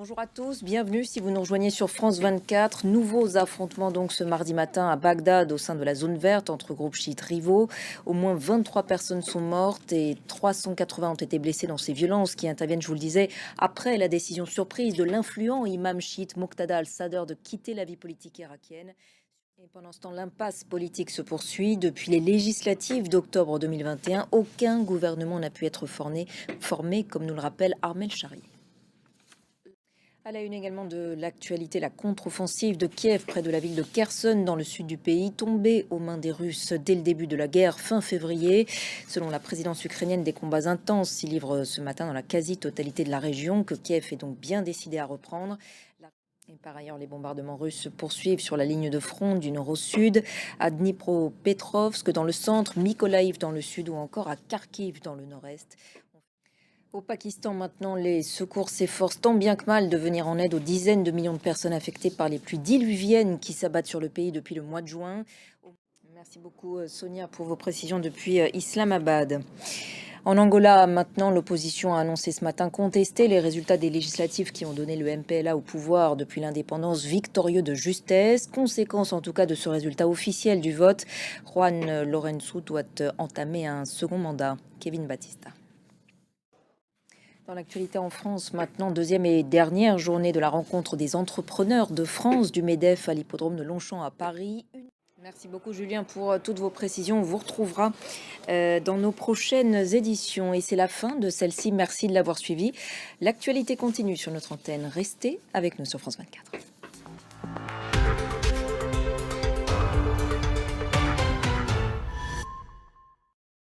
Bonjour à tous, bienvenue si vous nous rejoignez sur France 24. Nouveaux affrontements donc ce mardi matin à Bagdad au sein de la zone verte entre groupes chiites rivaux. Au moins 23 personnes sont mortes et 380 ont été blessées dans ces violences qui interviennent, je vous le disais, après la décision surprise de l'influent imam chiite Moqtada al-Sadr de quitter la vie politique irakienne. Et pendant ce temps, l'impasse politique se poursuit. Depuis les législatives d'octobre 2021, aucun gouvernement n'a pu être formé comme nous le rappelle Armel Chari. À la une également de l'actualité, la contre-offensive de Kiev près de la ville de Kherson dans le sud du pays, tombée aux mains des Russes dès le début de la guerre fin février. Selon la présidence ukrainienne, des combats intenses s'y livrent ce matin dans la quasi-totalité de la région que Kiev est donc bien décidé à reprendre. Et par ailleurs, les bombardements russes se poursuivent sur la ligne de front du nord au sud, à Dnipropetrovsk dans le centre, Mykolaïv dans le sud ou encore à Kharkiv dans le nord-est. Au Pakistan, maintenant, les secours s'efforcent tant bien que mal de venir en aide aux dizaines de millions de personnes affectées par les pluies diluviennes qui s'abattent sur le pays depuis le mois de juin. Merci beaucoup, Sonia, pour vos précisions depuis Islamabad. En Angola, maintenant, l'opposition a annoncé ce matin contester les résultats des législatives qui ont donné le MPLA au pouvoir depuis l'indépendance, victorieux de justesse. Conséquence en tout cas de ce résultat officiel du vote, Juan Lourenço doit entamer un second mandat. Kevin Battista. Dans l'actualité en France, maintenant, deuxième et dernière journée de la rencontre des entrepreneurs de France du MEDEF à l'hippodrome de Longchamp à Paris. Merci beaucoup Julien pour toutes vos précisions. On vous retrouvera dans nos prochaines éditions. Et c'est la fin de celle-ci. Merci de l'avoir suivi. L'actualité continue sur notre antenne. Restez avec nous sur France 24.